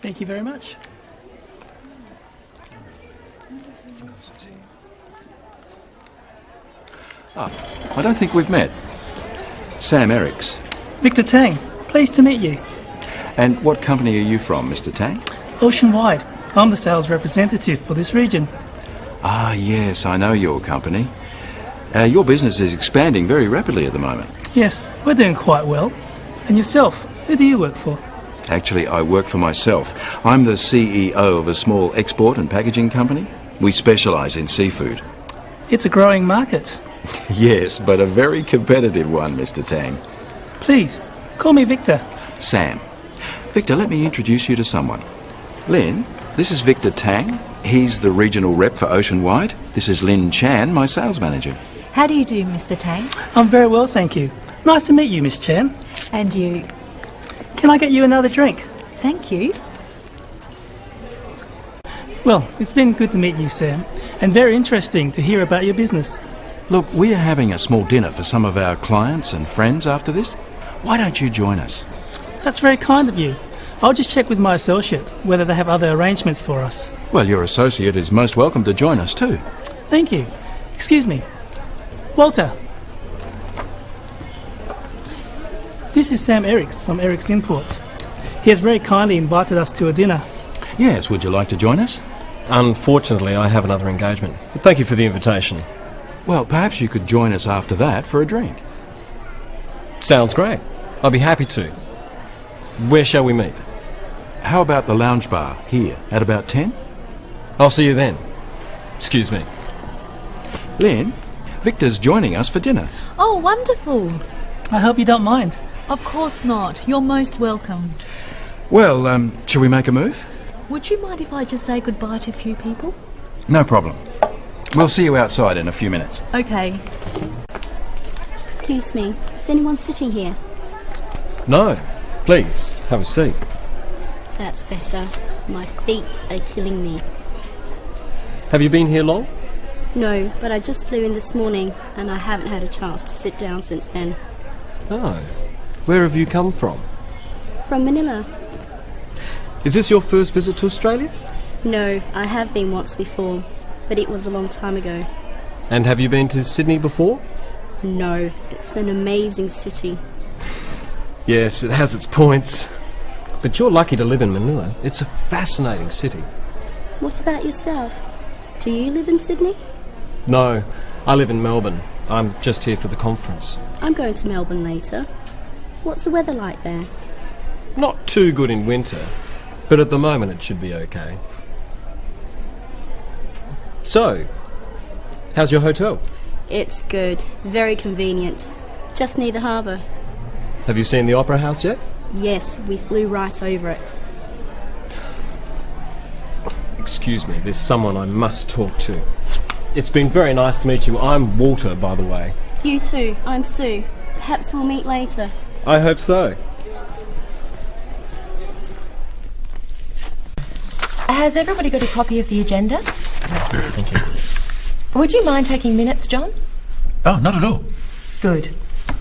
Thank you very much. I don't think we've met. Sam Ericks. Victor Tang, pleased to meet you. And what company are you from, Mr. Tang? Oceanwide. I'm the sales representative for this region. Ah, yes, I know your company. Your business is expanding very rapidly at the moment. Yes, we're doing quite well. And yourself, who do you work for? Actually, I work for myself. I'm the CEO of a small export and packaging company. We specialise in seafood. It's a growing market. Yes, but a very competitive one, Mr. Tang. Please, call me Victor. Sam. Victor, let me introduce you to someone. Lynn, this is Victor Tang. He's the regional rep for Oceanwide. This is Lynn Chan, my sales manager. How do you do, Mr. Tang? I'm very well, thank you. Nice to meet you, Miss Chan. And you? Can I get you another drink? Thank you. Well, it's been good to meet you, Sam, and very interesting to hear about your business. Look, we are having a small dinner for some of our clients and friends after this. Why don't you join us? That's very kind of you. I'll just check with my associate whether they have other arrangements for us. Well, your associate is most welcome to join us too. Thank you. Excuse me. Walter. This is Sam Ericks from Ericks Imports. He has very kindly invited us to a dinner. Yes, would you like to join us? Unfortunately, I have another engagement. But thank you for the invitation. Well, perhaps you could join us after that for a drink. Sounds great. I'll be happy to. Where shall we meet? How about the lounge bar here at about 10? I'll see you then. Excuse me. Lynn, Victor's joining us for dinner. Oh, wonderful. I hope you don't mind. Of course not. You're most welcome. Well, shall we make a move? Would you mind if I just say goodbye to a few people? No problem. We'll see you outside in a few minutes. Okay. Excuse me, is anyone sitting here? No. Please, have a seat. That's better. My feet are killing me. Have you been here long? No, but I just flew in this morning and I haven't had a chance to sit down since then. Oh. Where have you come from? From Manila. Is this your first visit to Australia? No, I have been once before, but it was a long time ago. And have you been to Sydney before? No, it's an amazing city. Yes, it has its points. But you're lucky to live in Manila. It's a fascinating city. What about yourself? Do you live in Sydney? No, I live in Melbourne. I'm just here for the conference. I'm going to Melbourne later. What's the weather like there? Not too good in winter, but at the moment it should be okay. So, how's your hotel? It's good. Very convenient. Just near the harbour. Have you seen the Opera House yet? Yes, we flew right over it. Excuse me, there's someone I must talk to. It's been very nice to meet you. I'm Walter, by the way. You too. I'm Sue. Perhaps we'll meet later. I hope so. Has everybody got a copy of the agenda? Yes, thank you. Would you mind taking minutes, John? Oh, not at all. Good.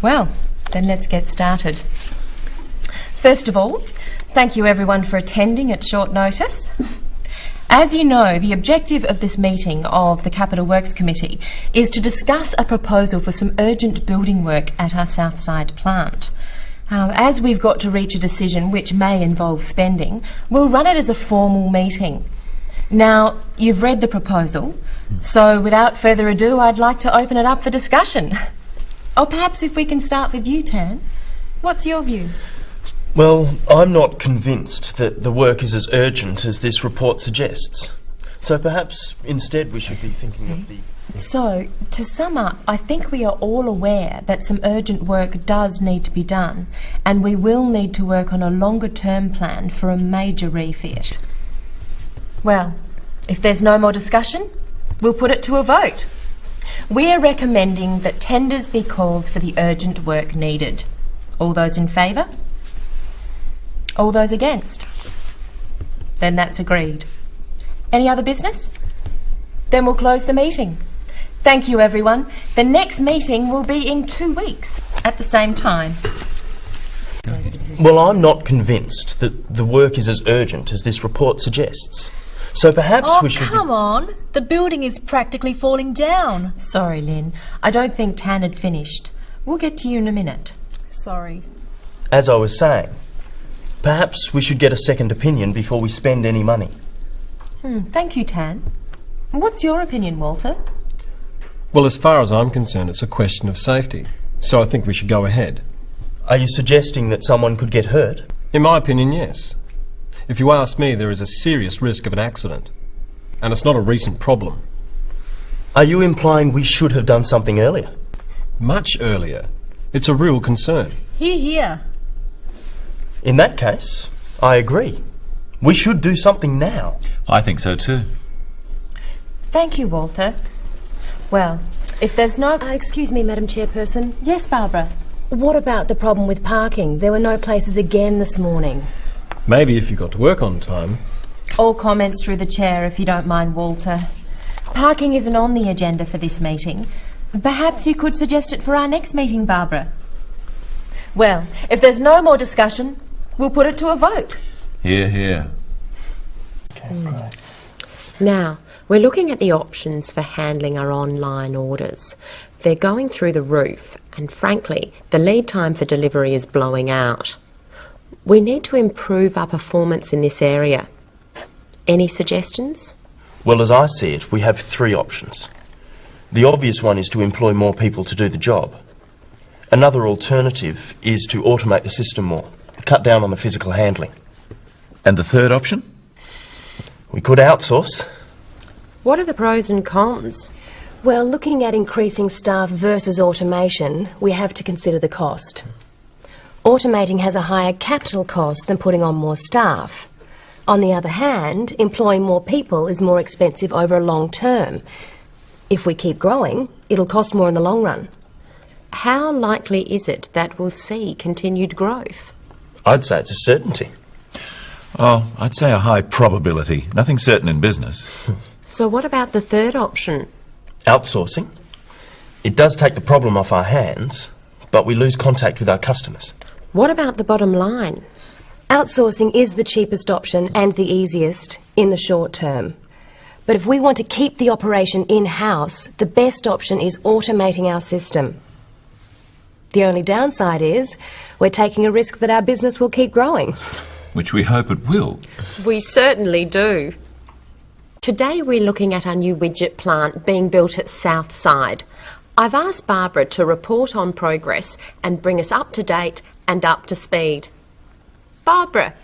Well, then let's get started. First of all, thank you everyone for attending at short notice. As you know, the objective of this meeting of the Capital Works Committee is to discuss a proposal for some urgent building work at our Southside plant. As we've got to reach a decision which may involve spending, we'll run it as a formal meeting. Now, you've read the proposal, so without further ado, I'd like to open it up for discussion. Or perhaps if we can start with you, Tan. What's your view? Well, I'm not convinced that the work is as urgent as this report suggests. So perhaps instead we should be thinking of the... So, to sum up, I think we are all aware that some urgent work does need to be done, and we will need to work on a longer-term plan for a major refit. Well, if there's no more discussion, we'll put it to a vote. We are recommending that tenders be called for the urgent work needed. All those in favour? All those against? Then that's agreed. Any other business? Then we'll close the meeting. Thank you, everyone. The next meeting will be in 2 weeks at the same time. Well, I'm not convinced that the work is as urgent as this report suggests. So perhaps we should... Oh, come on. The building is practically falling down. Sorry, Lynn. I don't think Tan had finished. We'll get to you in a minute. Sorry. As I was saying, perhaps we should get a second opinion before we spend any money. Thank you, Tan. What's your opinion, Walter? Well, as far as I'm concerned, it's a question of safety. So I think we should go ahead. Are you suggesting that someone could get hurt? In my opinion, yes. If you ask me, there is a serious risk of an accident. And it's not a recent problem. Are you implying we should have done something earlier? Much earlier. It's a real concern. Hear, hear. In that case, I agree. We should do something now. I think so too. Thank you, Walter. Well, if there's no... Excuse me, Madam Chairperson. Yes, Barbara? What about the problem with parking? There were no places again this morning. Maybe if you got to work on time. All comments through the chair, if you don't mind, Walter. Parking isn't on the agenda for this meeting. Perhaps you could suggest it for our next meeting, Barbara. Well, if there's no more discussion, we'll put it to a vote. Hear, hear. Okay, right. Now, we're looking at the options for handling our online orders. They're going through the roof, and frankly, the lead time for delivery is blowing out. We need to improve our performance in this area. Any suggestions? Well, as I see it, we have three options. The obvious one is to employ more people to do the job. Another alternative is to automate the system more, cut down on the physical handling. And the third option? We could outsource. What are the pros and cons? Well, looking at increasing staff versus automation, we have to consider the cost. Automating has a higher capital cost than putting on more staff. On the other hand, employing more people is more expensive over a long term. If we keep growing, it'll cost more in the long run. How likely is it that we'll see continued growth? I'd say it's a certainty. Oh, I'd say a high probability. Nothing certain in business. So what about the third option? Outsourcing. It does take the problem off our hands, but we lose contact with our customers. What about the bottom line? Outsourcing is the cheapest option and the easiest in the short term. But if we want to keep the operation in-house, the best option is automating our system. The only downside is we're taking a risk that our business will keep growing. Which we hope it will. We certainly do. Today we're looking at our new widget plant being built at Southside. I've asked Barbara to report on progress and bring us up to date and up to speed. Barbara.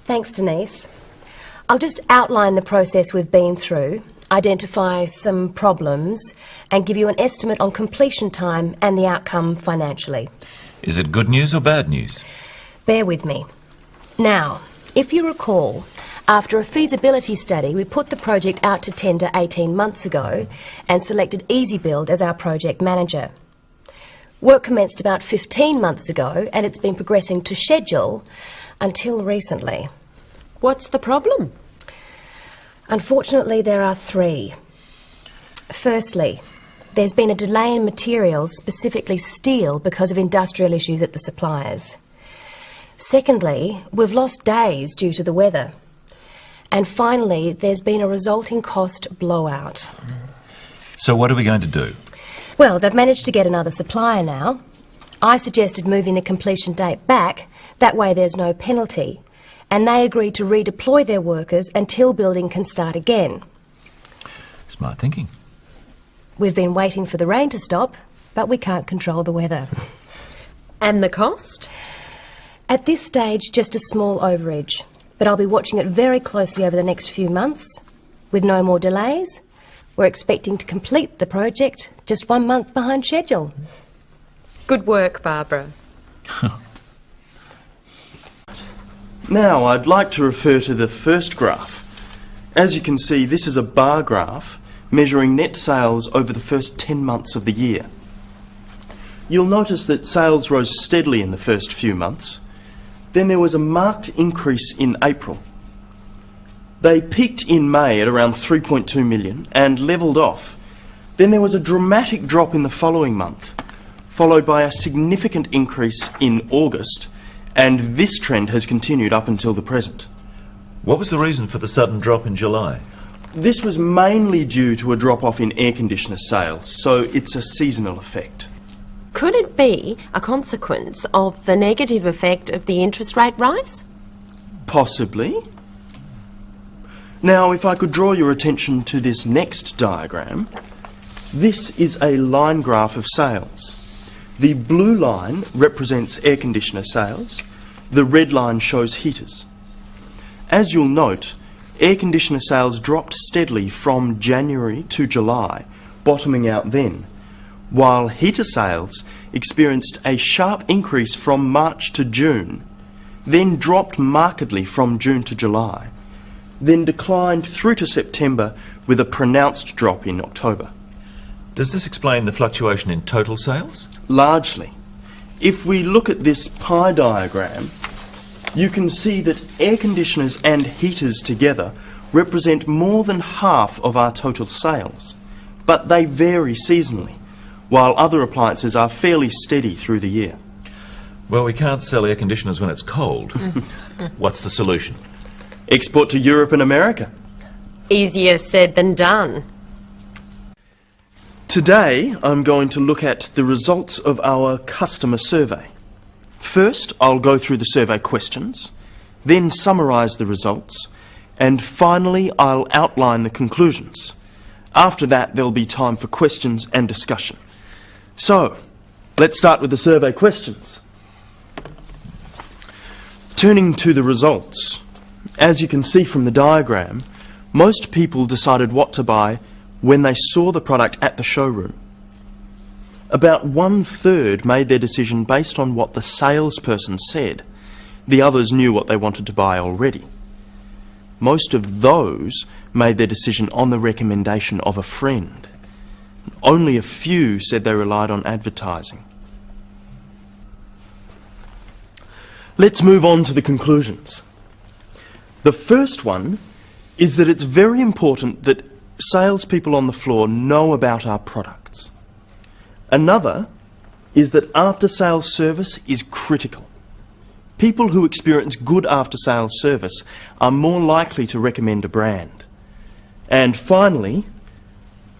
Thanks, Denise. I'll just outline the process we've been through, identify some problems, and give you an estimate on completion time and the outcome financially. Is it good news or bad news? Bear with me. Now, if you recall, after a feasibility study, we put the project out to tender 18 months ago and selected EasyBuild as our project manager. Work commenced about 15 months ago and it's been progressing to schedule until recently. What's the problem? Unfortunately, there are three. Firstly, there's been a delay in materials, specifically steel, because of industrial issues at the suppliers. Secondly, we've lost days due to the weather. And finally, there's been a resulting cost blowout. So what are we going to do? Well, they've managed to get another supplier now. I suggested moving the completion date back, that way there's no penalty. And they agreed to redeploy their workers until building can start again. Smart thinking. We've been waiting for the rain to stop, but we can't control the weather. And the cost? At this stage, just a small overage, but I'll be watching it very closely over the next few months. With no more delays, we're expecting to complete the project just 1 month behind schedule. Good work, Barbara. Now, I'd like to refer to the first graph. As you can see, this is a bar graph measuring net sales over the first 10 months of the year. You'll notice that sales rose steadily in the first few months. Then there was a marked increase in April. They peaked in May at around 3.2 million and levelled off. Then there was a dramatic drop in the following month, followed by a significant increase in August And this trend has continued up until the present. What was the reason for the sudden drop in July? This was mainly due to a drop-off in air conditioner sales, so it's a seasonal effect. Could it be a consequence of the negative effect of the interest rate rise? Possibly. Now, if I could draw your attention to this next diagram, this is a line graph of sales. The blue line represents air conditioner sales, the red line shows heaters. As you'll note, air conditioner sales dropped steadily from January to July, bottoming out then, while heater sales experienced a sharp increase from March to June, then dropped markedly from June to July, then declined through to September with a pronounced drop in October. Does this explain the fluctuation in total sales? Largely. If we look at this pie diagram, you can see that air conditioners and heaters together represent more than half of our total sales, but they vary seasonally, while other appliances are fairly steady through the year. Well, we can't sell air conditioners when it's cold. What's the solution? Export to Europe and America. Easier said than done. Today, I'm going to look at the results of our customer survey. First, I'll go through the survey questions, then summarise the results, and finally, I'll outline the conclusions. After that, there'll be time for questions and discussion. So, let's start with the survey questions. Turning to the results, as you can see from the diagram, most people decided what to buy when they saw the product at the showroom. About 1/3 made their decision based on what the salesperson said. The others knew what they wanted to buy already. Most of those made their decision on the recommendation of a friend. Only a few said they relied on advertising. Let's move on to the conclusions. The first one is that it's very important that salespeople on the floor know about our products. Another is that after-sales service is critical. People who experience good after-sales service are more likely to recommend a brand. And finally,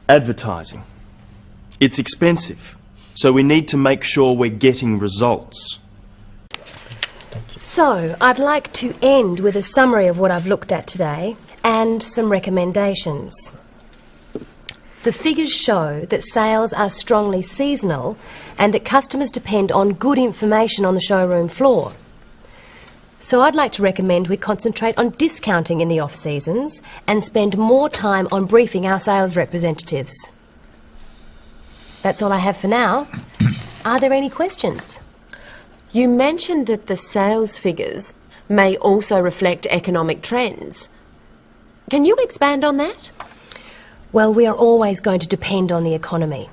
advertising. It's expensive, so we need to make sure we're getting results. So, I'd like to end with a summary of what I've looked at today and some recommendations. The figures show that sales are strongly seasonal and that customers depend on good information on the showroom floor. So I'd like to recommend we concentrate on discounting in the off-seasons and spend more time on briefing our sales representatives. That's all I have for now. Are there any questions? You mentioned that the sales figures may also reflect economic trends. Can you expand on that? Well, we are always going to depend on the economy.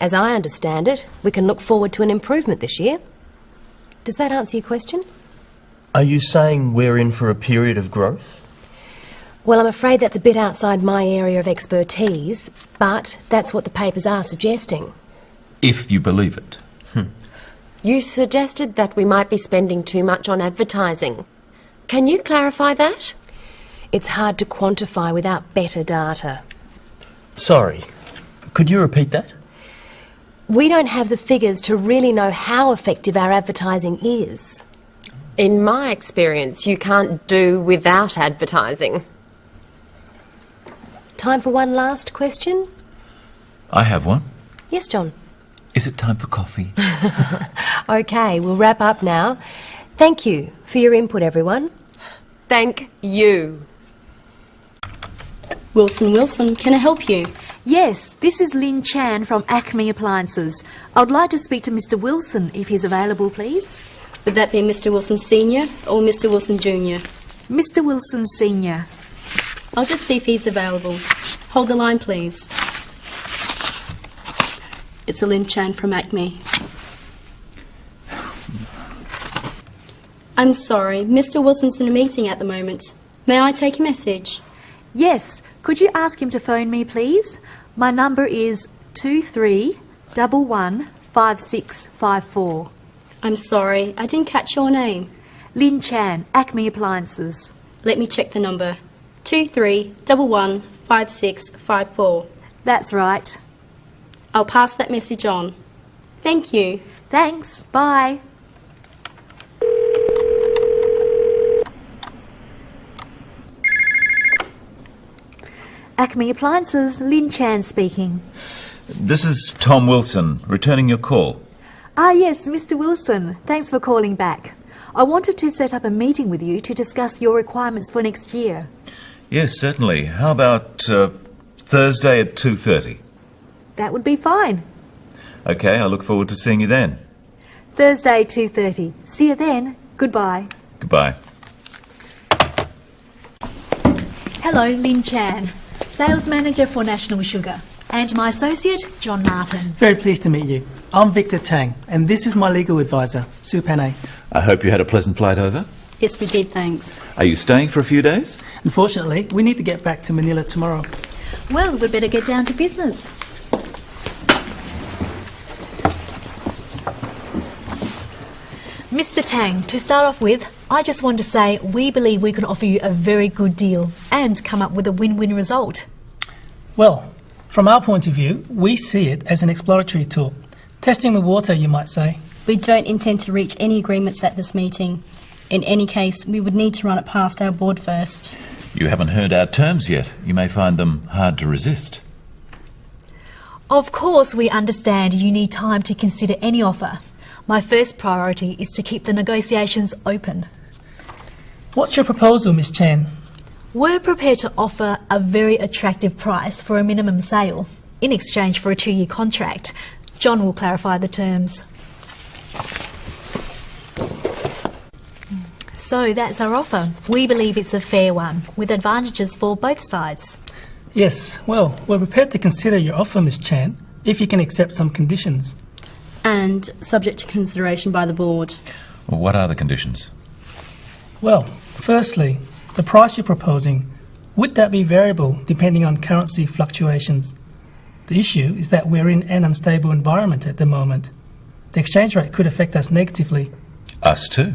As I understand it, we can look forward to an improvement this year. Does that answer your question? Are you saying we're in for a period of growth? Well, I'm afraid that's a bit outside my area of expertise, but that's what the papers are suggesting. If you believe it. You suggested that we might be spending too much on advertising. Can you clarify that? It's hard to quantify without better data. Sorry, could you repeat that? We don't have the figures to really know how effective our advertising is. In my experience, you can't do without advertising. Time for one last question? I have one. Yes, John. Is it time for coffee? OK, we'll wrap up now. Thank you for your input, everyone. Thank you. Wilson, can I help you? Yes, this is Lynn Chan from Acme Appliances. I would like to speak to Mr. Wilson if he's available, please. Would that be Mr. Wilson Senior or Mr. Wilson Junior? Mr. Wilson Senior. I'll just see if he's available. Hold the line, please. It's Lynn Chan from Acme. I'm sorry, Mr. Wilson's in a meeting at the moment. May I take a message? Yes, could you ask him to phone me, please? My number is 23115654. I'm sorry, I didn't catch your name. Lin Chan, Acme Appliances. Let me check the number. 23115654. That's right. I'll pass that message on. Thank you. Thanks. Bye. Acme Appliances, Lin Chan speaking. This is Tom Wilson, returning your call. Ah, yes, Mr. Wilson. Thanks for calling back. I wanted to set up a meeting with you to discuss your requirements for next year. Yes, certainly. How about Thursday at 2:30? That would be fine. OK, I look forward to seeing you then. Thursday, 2:30. See you then. Goodbye. Goodbye. Hello, Lin Chan, Sales Manager for National Sugar, and my associate, John Martin. Very pleased to meet you. I'm Victor Tang, and this is my legal advisor, Sue Panay. I hope you had a pleasant flight over. Yes, we did, thanks. Are you staying for a few days? Unfortunately, we need to get back to Manila tomorrow. Well, we'd better get down to business. Mr. Tang, to start off with, I just want to say we believe we can offer you a very good deal and come up with a win-win result. Well, from our point of view, we see it as an exploratory tool. Testing the water, you might say. We don't intend to reach any agreements at this meeting. In any case, we would need to run it past our board first. You haven't heard our terms yet. You may find them hard to resist. Of course, we understand you need time to consider any offer. My first priority is to keep the negotiations open. What's your proposal, Miss Chan? We're prepared to offer a very attractive price for a minimum sale in exchange for a 2-year contract. John will clarify the terms. So that's our offer. We believe it's a fair one, with advantages for both sides. Yes, well, we're prepared to consider your offer, Miss Chan, if you can accept some conditions. And subject to consideration by the board. Well, what are the conditions? Well, firstly, the price you're proposing, would that be variable depending on currency fluctuations? The issue is that we're in an unstable environment at the moment. The exchange rate could affect us negatively. Us too.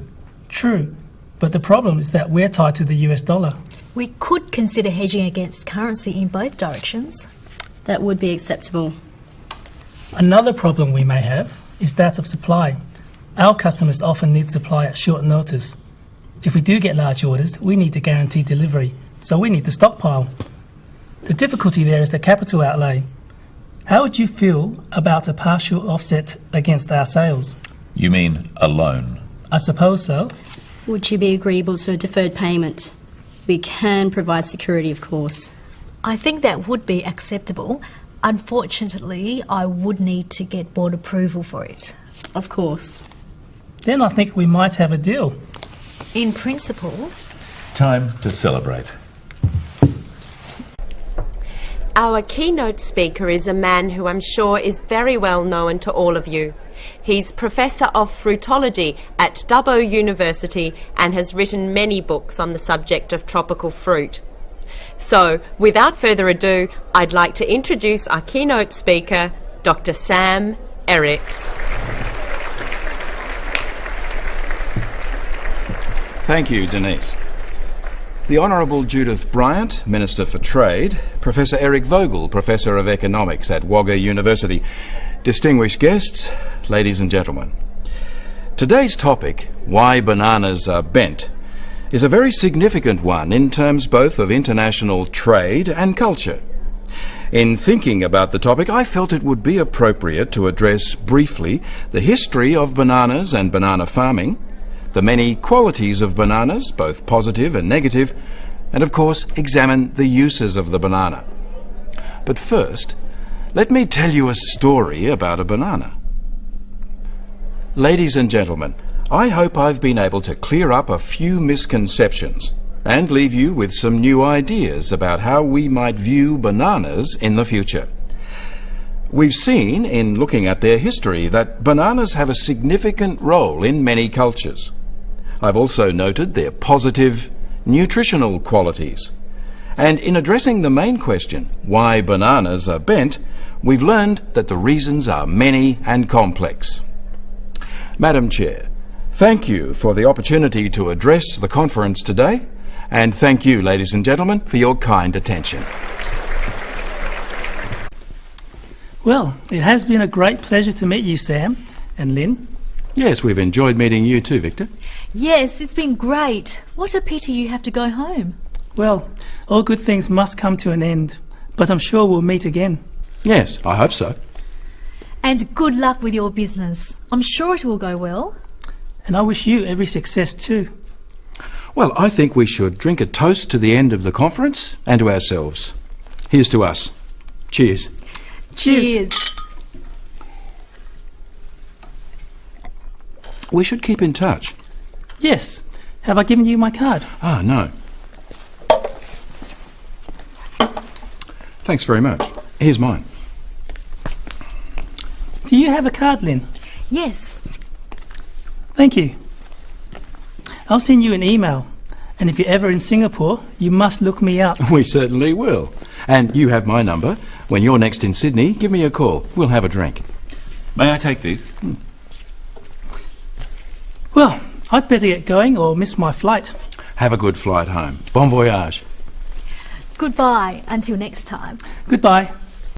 True, but the problem is that we're tied to the US dollar. We could consider hedging against currency in both directions. That would be acceptable. Another problem we may have is that of supply. Our customers often need supply at short notice. If we do get large orders, we need to guarantee delivery, so we need to stockpile. The difficulty there is the capital outlay. How would you feel about a partial offset against our sales? You mean a loan? I suppose so. Would you be agreeable to a deferred payment? We can provide security, of course. I think that would be acceptable. Unfortunately, I would need to get board approval for it. Of course. Then I think we might have a deal. In principle. Time to celebrate. Our keynote speaker is a man who I'm sure is very well known to all of you. He's Professor of Fruitology at Dubbo University and has written many books on the subject of tropical fruit. So, without further ado, I'd like to introduce our keynote speaker, Dr. Sam Eriks. Thank you, Denise. The Honourable Judith Bryant, Minister for Trade, Professor Eric Vogel, Professor of Economics at Wagga University, distinguished guests, ladies and gentlemen. Today's topic, why bananas are bent, is a very significant one in terms both of international trade and culture. In thinking about the topic, I felt it would be appropriate to address briefly the history of bananas and banana farming, the many qualities of bananas, both positive and negative, and of course examine the uses of the banana. But first, let me tell you a story about a banana. Ladies and gentlemen, I hope I've been able to clear up a few misconceptions and leave you with some new ideas about how we might view bananas in the future. We've seen, in looking at their history, that bananas have a significant role in many cultures. I've also noted their positive nutritional qualities. And in addressing the main question, why bananas are bent, we've learned that the reasons are many and complex. Madam Chair, thank you for the opportunity to address the conference today, and thank you, ladies and gentlemen, for your kind attention. Well, it has been a great pleasure to meet you, Sam and Lynn. Yes, we've enjoyed meeting you too, Victor. Yes, it's been great. What a pity you have to go home. Well, all good things must come to an end, but I'm sure we'll meet again. Yes, I hope so. And good luck with your business. I'm sure it will go well. And I wish you every success too. Well, I think we should drink a toast to the end of the conference and to ourselves. Here's to us. Cheers. Cheers. We should keep in touch. Yes. Have I given you my card? Ah, no. Thanks very much. Here's mine. Do you have a card, Lynn? Yes. Thank you. I'll send you an email. And if you're ever in Singapore, you must look me up. We certainly will. And you have my number. When you're next in Sydney, give me a call. We'll have a drink. May I take these? Well, I'd better get going or miss my flight. Have a good flight home. Bon voyage. Goodbye until next time. Goodbye.